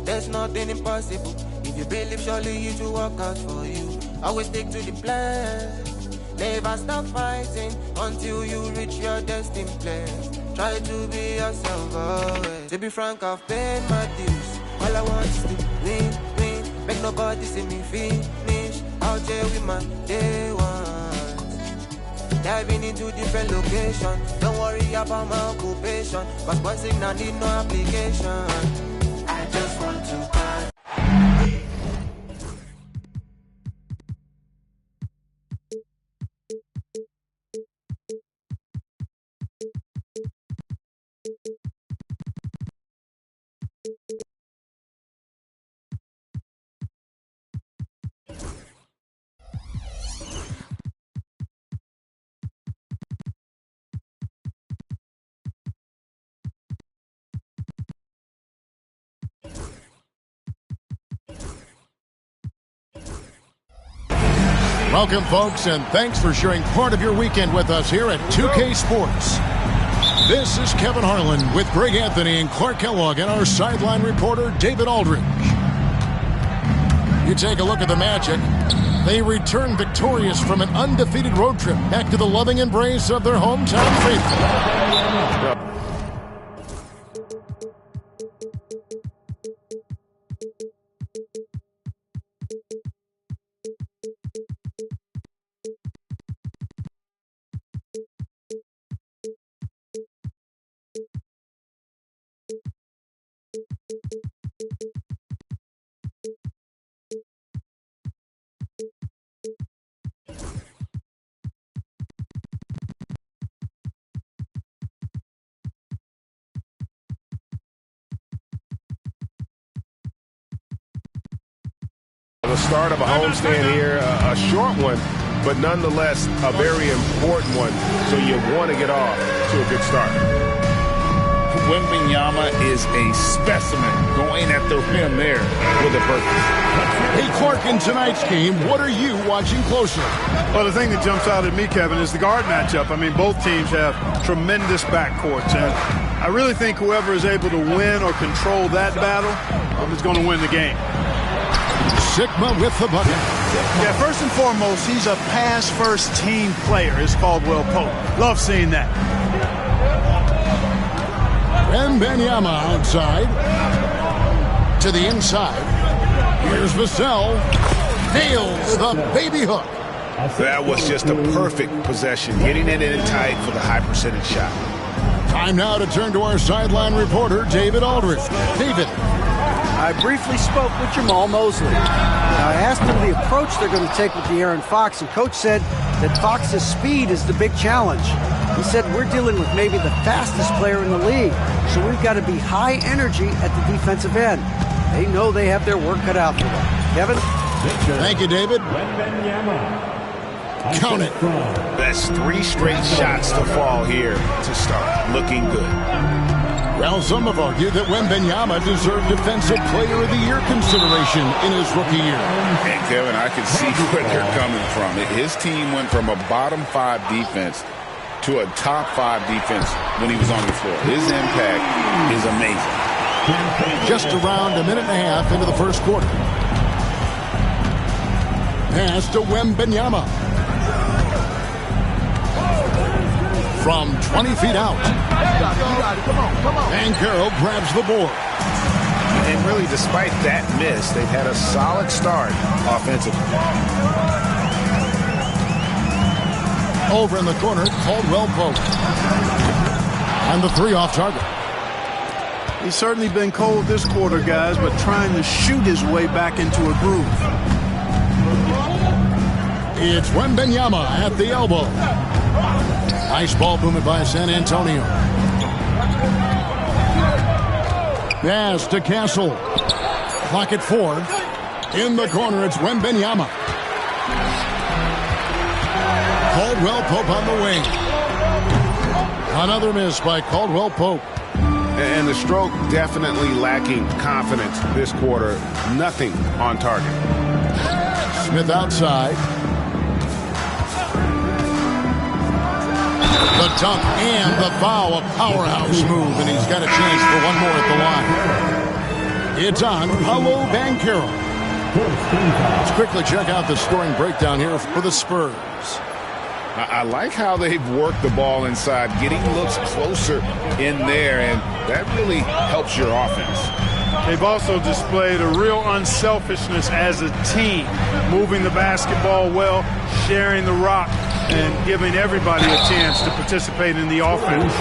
there's nothing impossible. If you believe, surely you should work out for you. Always stick to the plan. Never stop fighting until you reach your destined place. Try to be yourself always. To be frank, I've paid my dues. All I want is to win, win. Make nobody see me finish. Out there with my day one. Diving into different locations. Don't worry about my occupation. Cause boy signal need no application. I just want to buy. Welcome, folks, and thanks for sharing part of your weekend with us here at 2K Sports. This is Kevin Harlan with Greg Anthony and Clark Kellogg and our sideline reporter, David Aldridge. You take a look at the Magic. They return victorious from an undefeated road trip back to the loving embrace of their hometown faithful. The start of a homestand here, a short one, but nonetheless a very important one, so you want to get off to a good start. Wembanyama is a specimen going at the rim there with a purpose. Hey, Clark, in tonight's game, what are you watching closely? Well, the thing that jumps out at me, Kevin, is the guard matchup. I mean, both teams have tremendous backcourts, and I really think whoever is able to win or control that battle is going to win the game. Sigma with the bucket. Yeah, first and foremost, he's a pass-first team player, is Caldwell Pope. Love seeing that. Wembanyama outside. To the inside. Here's Vassell. Nails the baby hook. That was just a perfect possession, getting it in tight for the high percentage shot. Time now to turn to our sideline reporter, David Aldridge. David. I briefly spoke with Jamal Mosley. Now, I asked him the approach they're going to take with De'Aaron Fox, and Coach said that Fox's speed is the big challenge. He said we're dealing with maybe the fastest player in the league, so we've got to be high energy at the defensive end. They know they have their work cut out for them. Kevin? Thank you, David. Count it. That's 3 straight shots to fall here to start. Looking good. Well, some have argued that Wembanyama deserved Defensive Player of the Year consideration in his rookie year. And, Kevin, I can see where they're coming from. His team went from a bottom-5 defense to a top-5 defense when he was on the floor. His impact is amazing. Just around a minute and a half into the first quarter. Pass to Wembanyama. From 20 feet out. And Carroll grabs the board. And really, despite that miss, they've had a solid start offensively. Over in the corner, Caldwell Pope. And the 3 off target. He's certainly been cold this quarter, guys, but trying to shoot his way back into a groove. It's Wembanyama at the elbow. Nice ball movement by San Antonio. Pass to Castle. Clock at 4. In the corner, it's Wembanyama. Caldwell Pope on the wing. Another miss by Caldwell Pope. And the stroke definitely lacking confidence this quarter. Nothing on target. Smith outside. The dunk and the foul, a powerhouse move, and he's got a chance for one more at the line. It's on Paolo Banchero. Let's quickly check out the scoring breakdown here for the Spurs. I like how they've worked the ball inside, getting looks closer in there, and that really helps your offense. They've also displayed a real unselfishness as a team, moving the basketball well, sharing the rock, and giving everybody a chance to participate in the offense.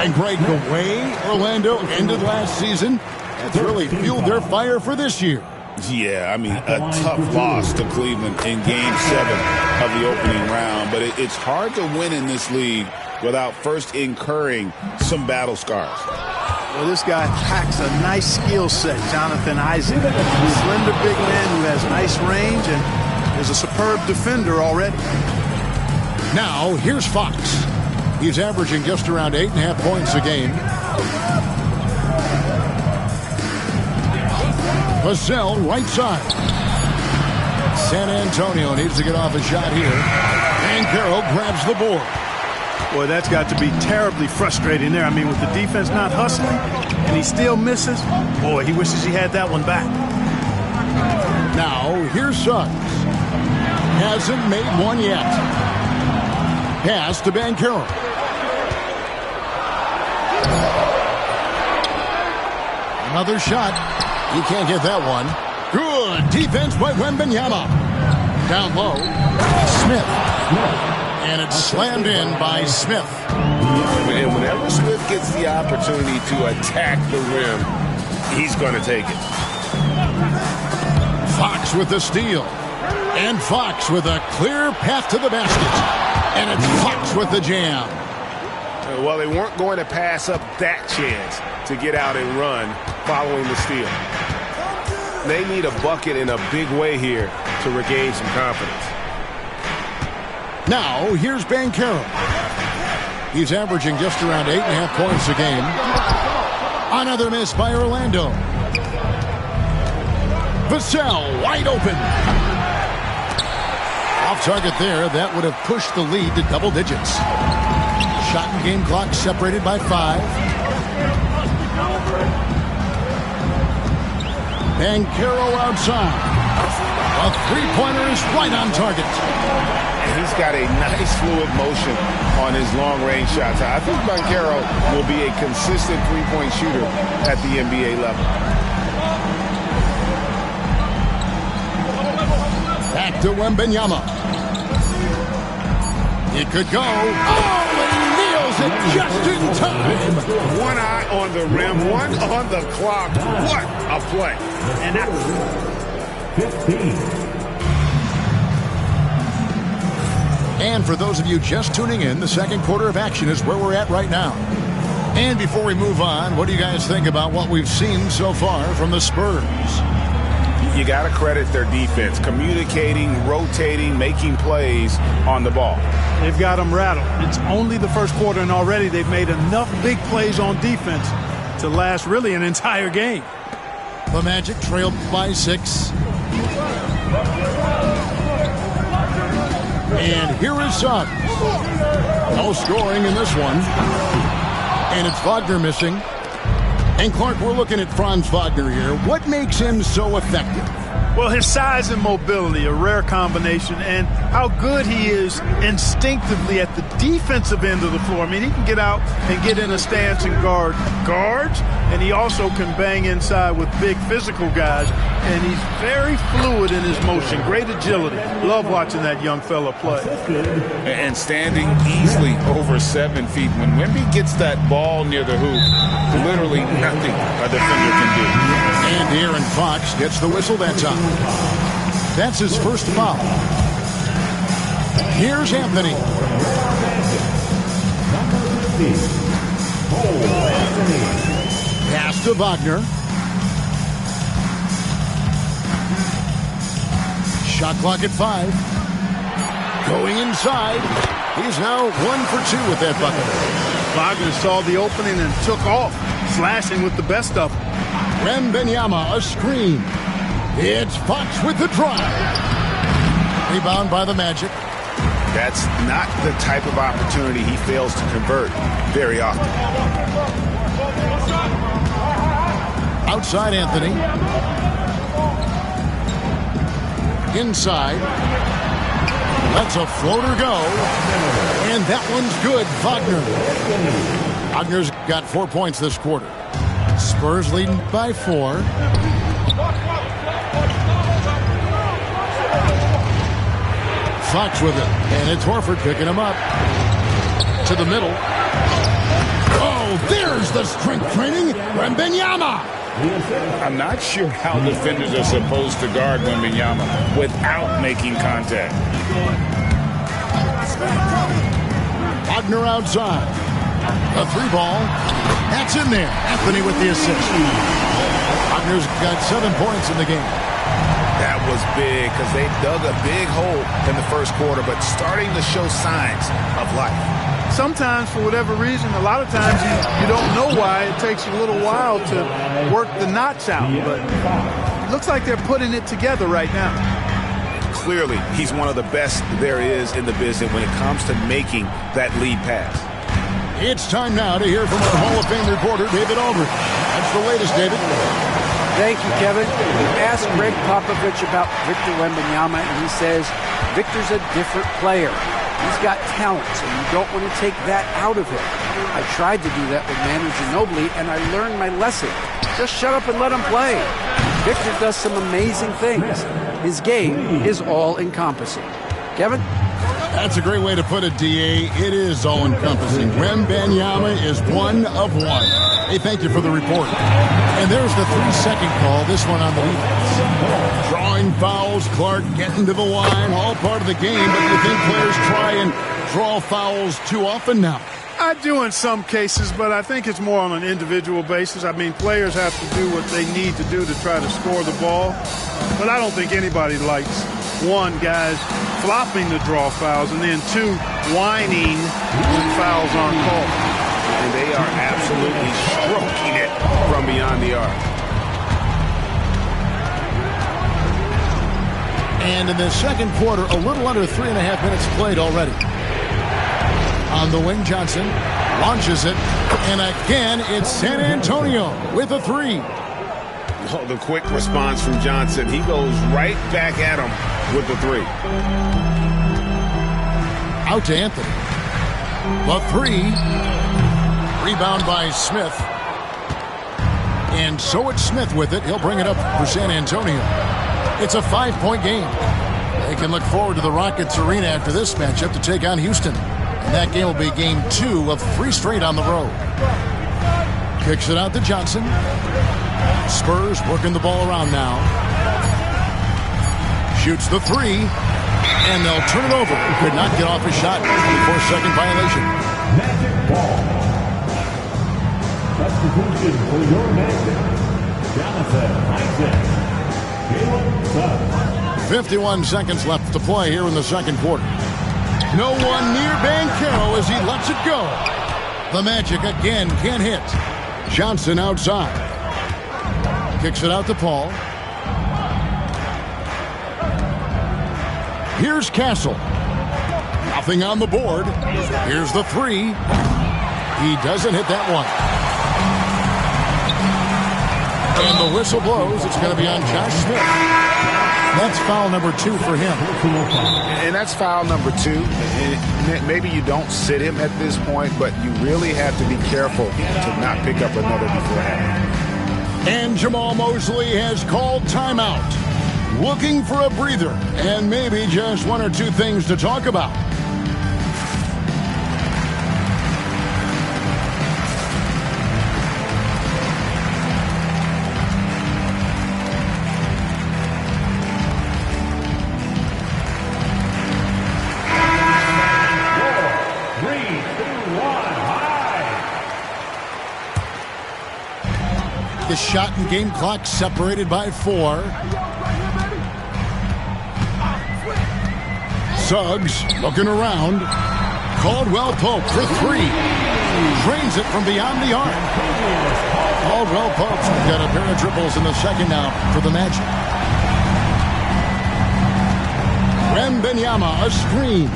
And Greg, the way Orlando ended last season, it's really fueled their fire for this year. Yeah, I mean, a tough loss to Cleveland in Game 7 of the opening round, but it's hard to win in this league without first incurring some battle scars. Well, this guy packs a nice skill set, Jonathan Isaac. A slender big man who has nice range and is a superb defender already. Now, here's Fox. He's averaging just around 8.5 points a game. Vassell, right side. San Antonio needs to get off a shot here. Banchero grabs the board. Boy, that's got to be terribly frustrating there. I mean, with the defense not hustling and he still misses, boy, he wishes he had that one back. Now, here's Suggs. Hasn't made one yet. Pass to Banchero. Another shot. He can't get that one. Good defense by Wembanyama. Down low. Smith. And it's slammed in by Smith. And whenever Smith gets the opportunity to attack the rim, he's going to take it. Fox with the steal. And Fox with a clear path to the basket. And it's Fox with the jam. Well, they weren't going to pass up that chance to get out and run following the steal. They need a bucket in a big way here to regain some confidence. Now, here's Banchero. He's averaging just around 8.5 points a game. Another miss by Orlando. Vassell wide open. Off target there. That would have pushed the lead to double digits. Shot and game clock separated by 5. Banchero outside. A three-pointer is right on target. And he's got a nice fluid motion on his long-range shots. I think Banchero will be a consistent three-point shooter at the NBA level. Back to Wembanyama. It could go. Oh, and he nails it just in time. One eye on the rim, one on the clock. What a play. And that 15. And for those of you just tuning in, the second quarter of action is where we're at right now. And before we move on, what do you guys think about what we've seen so far from the Spurs? You got to credit their defense, communicating, rotating, making plays on the ball. they've got them rattled. It's only the first quarter, and already they've made enough big plays on defense to last really an entire game. The Magic trailed by 6. And here is Suggs. No scoring in this one. And it's Wagner missing. And Clark, we're looking at Franz Wagner here. What makes him so effective? Well, his size and mobility, a rare combination, and how good he is instinctively at the defensive end of the floor. I mean, he can get out and get in a stance and guard guards, and he also can bang inside with big physical guys, and he's very fluid in his motion, great agility. Love watching that young fella play. And standing easily over 7 feet. When Wemby gets that ball near the hoop, literally nothing a defender can do. And De'Aaron Fox gets the whistle that time. That's his first foul. Here's Anthony. Pass to Wagner. Shot clock at 5. Going inside. He's now 1 for 2 with that bucket. Wagner saw the opening and took off, slashing with the best of them. Wembanyama, a screen. It's Fox with the drive. Rebound by the Magic. That's not the type of opportunity he fails to convert very often. Outside Anthony. Inside. Lets a floater go. And that one's good. Wagner. Wagner's got 4 points this quarter. Spurs leading by 4. Fox with it. And it's Horford picking him up. To the middle. Oh, there's the strength training. Wembanyama. I'm not sure how defenders are supposed to guard Wembanyama without making contact. Wagner outside. A 3-ball. That's in there. Anthony with the assist. Wagner's got 7 points in the game. That was big because they dug a big hole in the first quarter, but starting to show signs of life. Sometimes, for whatever reason, a lot of times you don't know why. It takes a little while to work the knots out, but it looks like they're putting it together right now. Clearly, he's one of the best there is in the business when it comes to making that lead pass. It's time now to hear from our Hall of Fame reporter, David Aldridge. That's the latest, David. Thank you, Kevin. We asked Greg Popovich about Victor Wembanyama, and he says Victor's a different player. He's got talent, so you don't want to take that out of him. I tried to do that with Manu Ginobili, and I learned my lesson. Just shut up and let him play. Victor does some amazing things. His game is all-encompassing. Kevin? That's a great way to put it, D.A. It is all-encompassing. Wembanyama is one of one. Hey, thank you for the report. And there's the 3-second call, this one on the defense. Drawing fouls, Clark getting to the line, all part of the game, but do you think players try and draw fouls too often now? I do in some cases, but I think it's more on an individual basis. I mean, players have to do what they need to do to try to score the ball, but I don't think anybody likes, one, guys flopping to draw fouls, and then two, whining when fouls aren't called. And they are absolutely stroking it from beyond the arc. And in the second quarter, a little under 3.5 minutes played already. On the wing, Johnson launches it, and again, it's San Antonio with a 3. Oh, the quick response from Johnson. He goes right back at him with the 3. Out to Anthony. The 3. Rebound by Smith. And so it's Smith with it. He'll bring it up for San Antonio. It's a 5-point game. They can look forward to the Rockets Arena after this matchup to take on Houston. And that game will be game 2 of 3 straight on the road. Kicks it out to Johnson. Spurs working the ball around now. Shoots the 3. And they'll turn it over. Could not get off his shot. 24-second violation. Magic ball. Substitution for your Magic. Jonathan Isaac. 51 seconds left to play here in the second quarter. No one near Banchero as he lets it go. The Magic again can't hit. Johnson outside. Kicks it out to Paul. Here's Castle. Nothing on the board. Here's the 3. He doesn't hit that one. And the whistle blows. It's going to be on Josh Smith. That's foul number 2 for him. And that's foul number 2. And maybe you don't sit him at this point, but you really have to be careful to not pick up another beforehand. And Jamal Mosley has called timeout. Looking for a breather and maybe just 1 or 2 things to talk about. The shot and game clock separated by 4. Suggs looking around. Caldwell Pope for 3. Drains it from beyond the arc. Caldwell Pope's got a pair of triples in the second now for the Magic. Wembanyama, a screen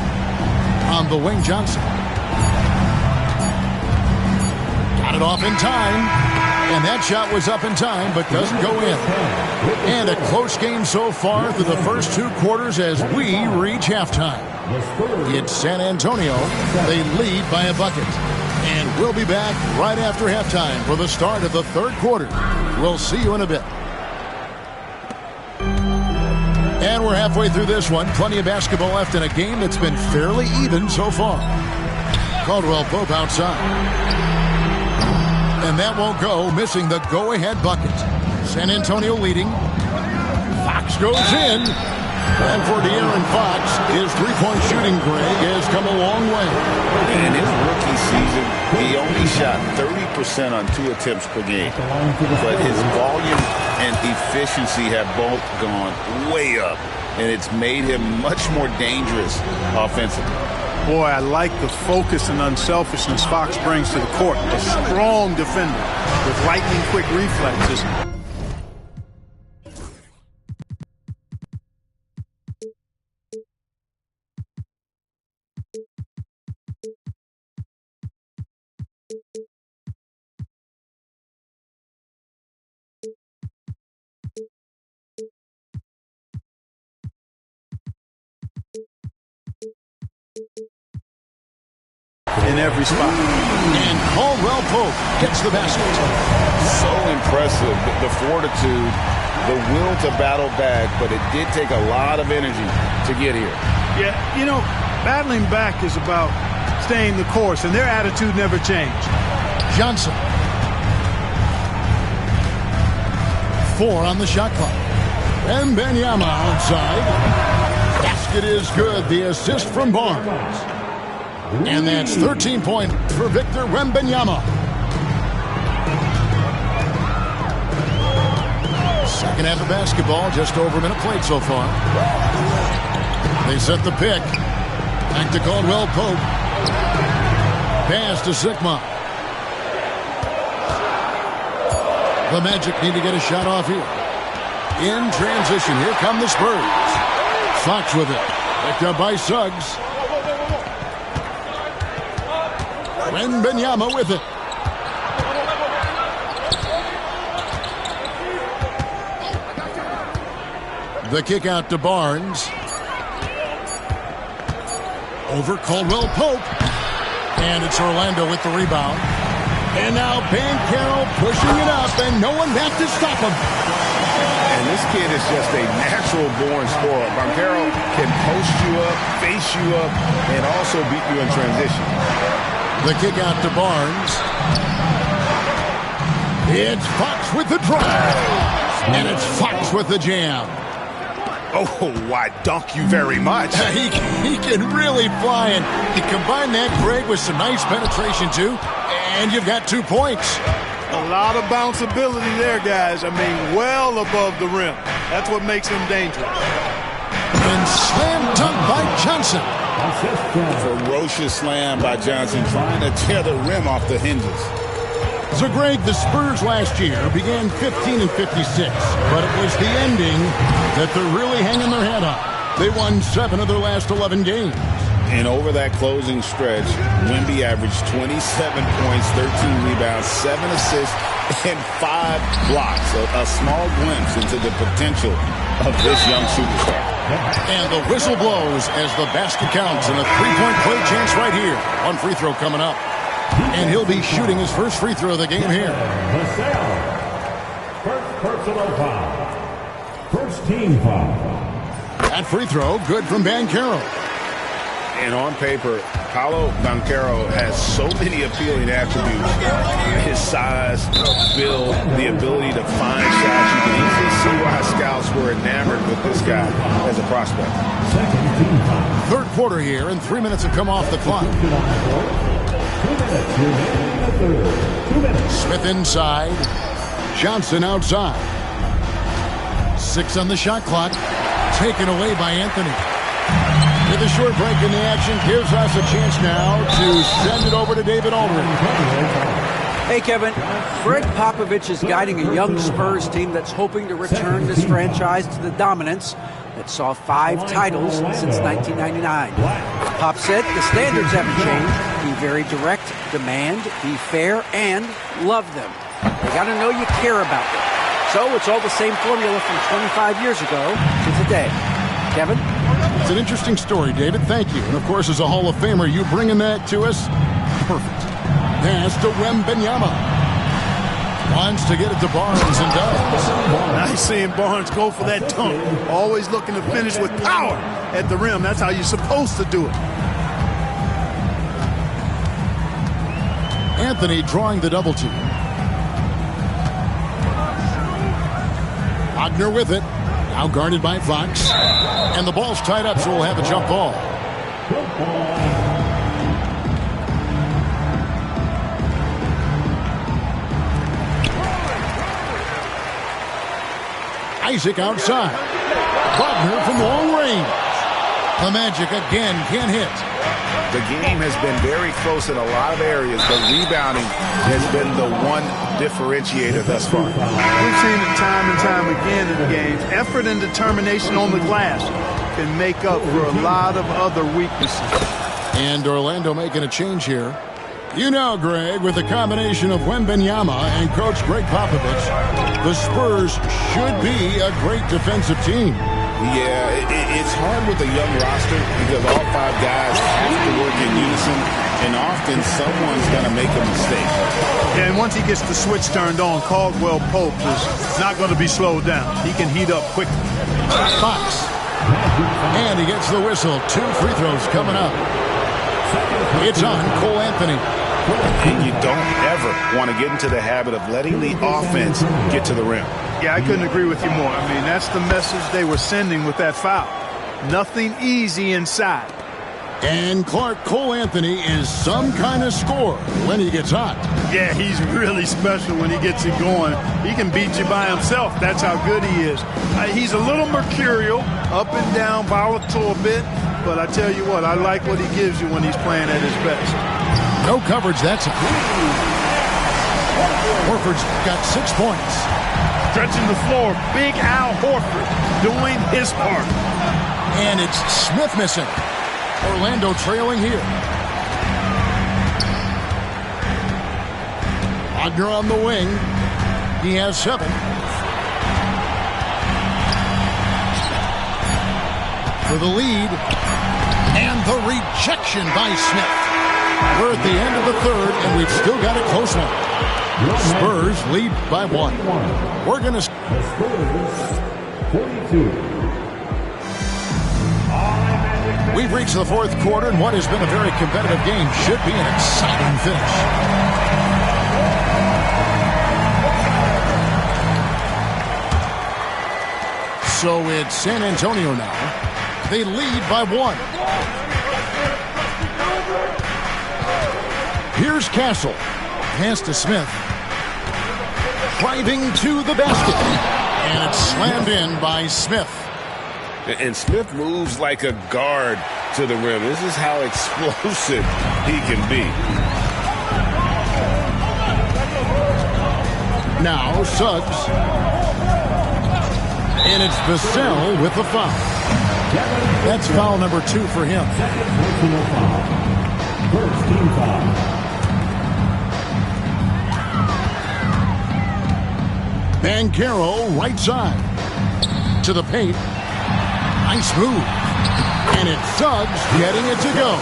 on the wing. Johnson got it off in time. And that shot was up in time, but doesn't go in. And a close game so far through the first 2 quarters as we reach halftime. It's San Antonio. They lead by a bucket. And we'll be back right after halftime for the start of the 3rd quarter. We'll see you in a bit. And we're halfway through this one. Plenty of basketball left in a game that's been fairly even so far. Caldwell Pope outside. And that won't go, missing the go-ahead bucket. San Antonio leading. Fox goes in. And for De'Aaron Fox, his three-point shooting, Greg, has come a long way. In his rookie season, he only shot 30% on 2 attempts per game. But his volume and efficiency have both gone way up. And it's made him much more dangerous offensively. Boy, I like the focus and unselfishness Fox brings to the court. A strong defender with lightning-quick reflexes. In every spot. And Caldwell Pope gets the basket. So impressive, the fortitude, the will to battle back, but it did take a lot of energy to get here. Yeah, you know, battling back is about staying the course, and their attitude never changed. Johnson. 4 on the shot clock. And Wembanyama outside. Basket is good. The assist from Barnes. And that's 13 points for Victor Wembanyama. Second half of basketball, just over a minute played so far. They set the pick. Back to Caldwell Pope. Pass to Sikma. The Magic need to get a shot off here. In transition, here come the Spurs. Fox with it. Picked up by Suggs. Wembanyama with it. The kick out to Barnes. Over Caldwell Pope. And it's Orlando with the rebound. And now Banchero pushing it up, and no one back to stop him. And this kid is just a natural-born scorer. Banchero can post you up, face you up, and also beat you in transition. The kick out to Barnes. It's Fox with the drive. And it's Fox with the jam. Oh, why dunk you very much. He can really fly, and he combined that, Greg, with some nice penetration, too. And you've got 2 points. A lot of bounceability there, guys. I mean, well above the rim. That's what makes him dangerous. And slam dunk by Johnson. Ferocious slam by Johnson, trying to tear the rim off the hinges. So, Greg, the Spurs last year began 15 and 56, but it was the ending that they're really hanging their head on. They won 7 of their last 11 games. And over that closing stretch, Wemby averaged 27 points, 13 rebounds, 7 assists, and 5 blocks. A small glimpse into the potential of this young superstar. And the whistle blows as the basket counts, and a three-point play chance right here. One free throw coming up. And he'll be shooting his first free throw of the game here. First personal foul. First team foul. That free throw, good from Banchero. And on paper, Paolo Banchero has so many appealing attributes. His size, build, the ability to find shots. You can easily see why scouts were enamored with this guy as a prospect. Third quarter here, and 3 minutes have come off the clock. Smith inside. Johnson outside. 6 on the shot clock. Taken away by Anthony. With a short break in the action, gives us a chance now to send it over to David Aldridge. Hey, Kevin. Greg Popovich is guiding a young Spurs team that's hoping to return this franchise to the dominance that saw 5 titles since 1999. Pop said the standards haven't changed. Be very direct, demand, be fair, and love them. got to know you care about them. So it's all the same formula from 25 years ago to today. Kevin? It's an interesting story, David. Thank you. And, of course, as a Hall of Famer, you bringing that to us? Perfect. Pass to Wembanyama. Wants to get it to Barnes and does. Nice seeing Barnes go for that dunk. Always looking to finish with power at the rim. That's how you're supposed to do it. Anthony drawing the double team. Wagner with it. Now guarded by Fox. And the ball's tied up, so we'll have a jump ball. Isaac outside. Wagner from long range. The Magic again can't hit. The game has been very close in a lot of areas, but rebounding has been the one differentiator thus far. We've seen it time and time again in the games. Effort and determination on the glass can make up for a lot of other weaknesses. And Orlando making a change here. You know, Greg, with the combination of Wembanyama and Coach Greg Popovich, the Spurs should be a great defensive team. Yeah, it's hard with a young roster because all five guys have to work in unison, and often someone's going to make a mistake. Yeah, and once he gets the switch turned on, Caldwell Pope is not going to be slowed down. He can heat up quickly. Fox. And he gets the whistle. 2 free throws coming up. It's on Cole Anthony. And you don't ever want to get into the habit of letting the offense get to the rim. Yeah, I couldn't agree with you more. I mean, that's the message they were sending with that foul. Nothing easy inside. And Clark, Cole Anthony is some kind of scorer when he gets hot. Yeah, he's really special when he gets it going. He can beat you by himself. That's how good he is. He's a little mercurial, up and down, volatile a bit. But I tell you what, I like what he gives you when he's playing at his best. No coverage, that's it. Horford's got 6 points. Stretching the floor, Big Al Horford doing his part. And it's Smith missing. Orlando trailing here. Wagner on the wing. He has 7. For the lead. And the rejection by Smith. We're at the end of the third, and we've still got a close one. Spurs lead by 1. We're going to... Spurs 42. We've reached the fourth quarter, and what has been a very competitive game should be an exciting finish. So it's San Antonio now. They lead by 1. Here's Castle. Pass to Smith. Driving to the basket. And it's slammed in by Smith. And Smith moves like a guard to the rim. This is how explosive he can be. Now Suggs. And it's Vassell with the foul. That's foul number 2 for him. First team foul. Banchero right side. To the paint. Nice move. And it's Suggs getting it to go.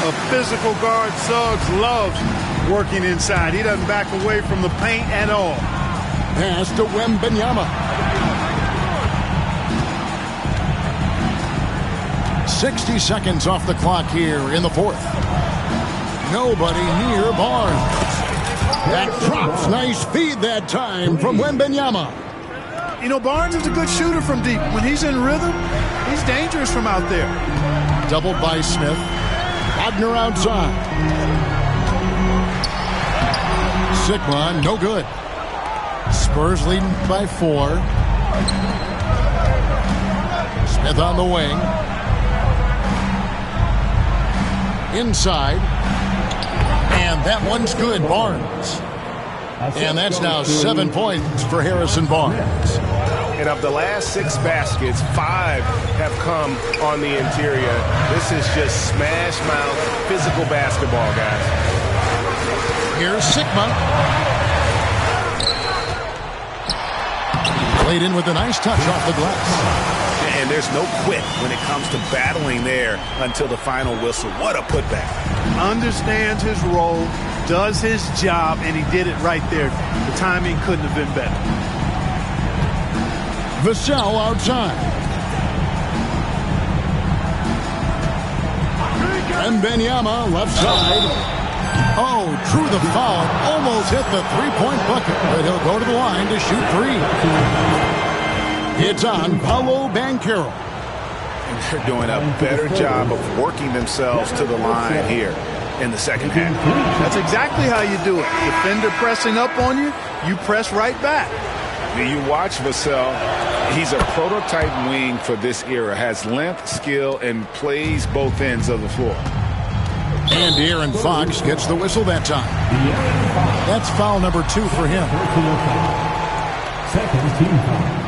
A physical guard, Suggs loves working inside. He doesn't back away from the paint at all. Pass to Wembanyama. 60 seconds off the clock here in the fourth. Nobody near Barnes. That drops. Nice feed that time from Wembanyama. You know, Barnes is a good shooter from deep. When he's in rhythm, he's dangerous from out there. Doubled by Smith. Wagner outside. Sigma, no good. Spurs leading by 4. Smith on the wing. Inside. And that one's good, Barnes. And that's now 7 points for Harrison Barnes. And of the last 6 baskets, 5 have come on the interior. This is just smash mouth, physical basketball, guys. Here's Sigma. Laid in with a nice touch off the glass. And there's no quit when it comes to battling there until the final whistle. What a putback. Understands his role, does his job, and he did it right there. The timing couldn't have been better. Vassell outside. Wembanyama left side. Oh, drew the foul. Almost hit the three-point bucket, but he'll go to the line to shoot three. It's on Paolo Banchero. And they're doing a better job of working themselves to the line here in the second half. That's exactly how you do it. Defender pressing up on you, you press right back. You watch Vassell. He's a prototype wing for this era. Has length, skill, and plays both ends of the floor. And De'Aaron Fox gets the whistle that time. That's foul number 2 for him. Second team foul.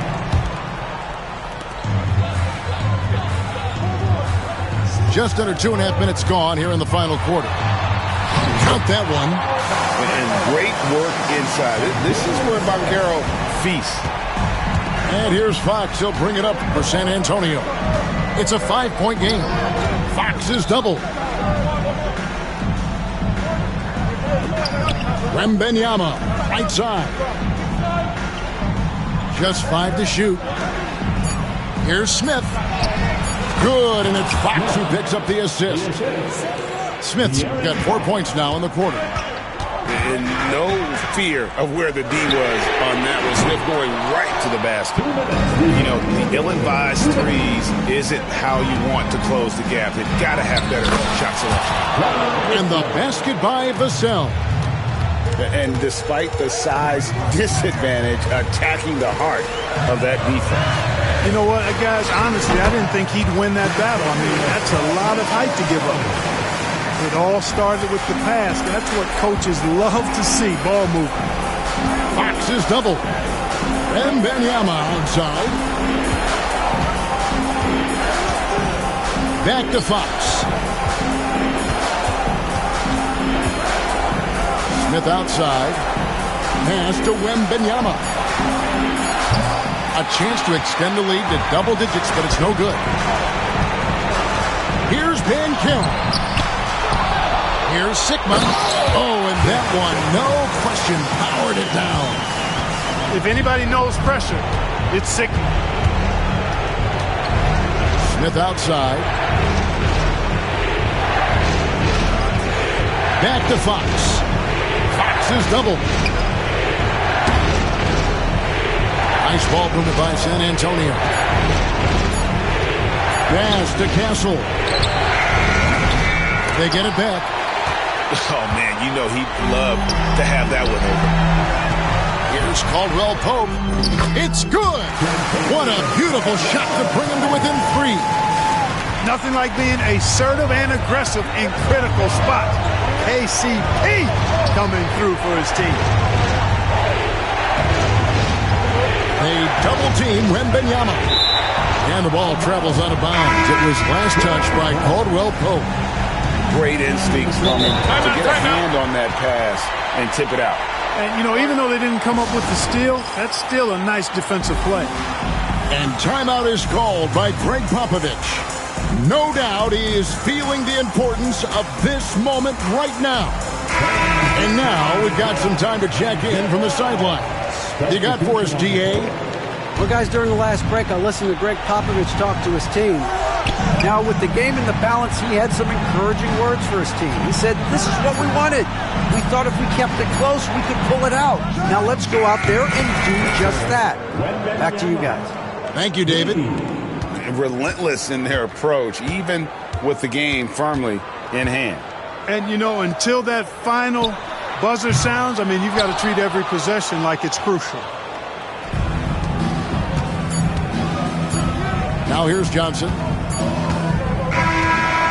Just under 2.5 minutes gone here in the final quarter. Count that one. And great work inside. This is where Banchero feasts. And here's Fox. He'll bring it up for San Antonio. It's a 5-point game. Fox is doubled. Wembanyama, right side. Just 5 to shoot. Here's Smith. Good, and it's Fox who picks up the assist. Smith's got 4 points now in the quarter. And no fear of where the D was on that one. Smith going right to the basket. You know, the ill-advised threes isn't how you want to close the gap. They've got to have better shot selection. And the basket by Vassell. And despite the size disadvantage, attacking the heart of that defense. You know what, guys, honestly, I didn't think he'd win that battle. I mean, that's a lot of height to give up. It all started with the pass. That's what coaches love to see, ball movement. Fox is doubled. Wembanyama outside. Back to Fox. Smith outside. Pass to Wembanyama. A chance to extend the lead to double digits, but it's no good. Here's Banchero. Here's Sikma. Oh, and that one, no question, powered it down. If anybody knows pressure, it's Sikma. Smith outside. Back to Fox. Fox is doubled. Nice ball movement by San Antonio. Pass to Castle. They get it back. Oh, man, you know he'd love to have that one over. Here's Caldwell Pope. It's good. What a beautiful shot to bring him to within 3. Nothing like being assertive and aggressive in critical spots. KCP coming through for his team. They double-team Wembanyama. And the ball travels out of bounds. It was last touched by Caldwell Pope. Great instincts from him to get a hand on that pass and tip it out. And, you know, even though they didn't come up with the steal, that's still a nice defensive play. And timeout is called by Greg Popovich. No doubt he is feeling the importance of this moment right now. And now we've got some time to check in from the sideline. You got for us, DA? Well, guys, during the last break, I listened to Greg Popovich talk to his team. Now, with the game in the balance, he had some encouraging words for his team. He said, this is what we wanted. We thought if we kept it close, we could pull it out. Now let's go out there and do just that. Back to you guys. Thank you, David. Relentless in their approach, even with the game firmly in hand. And, you know, until that final buzzer sounds, I mean, you've got to treat every possession like it's crucial. Now here's Johnson.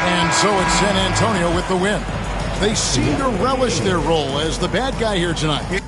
And so it's San Antonio with the win. They seem to relish their role as the bad guy here tonight.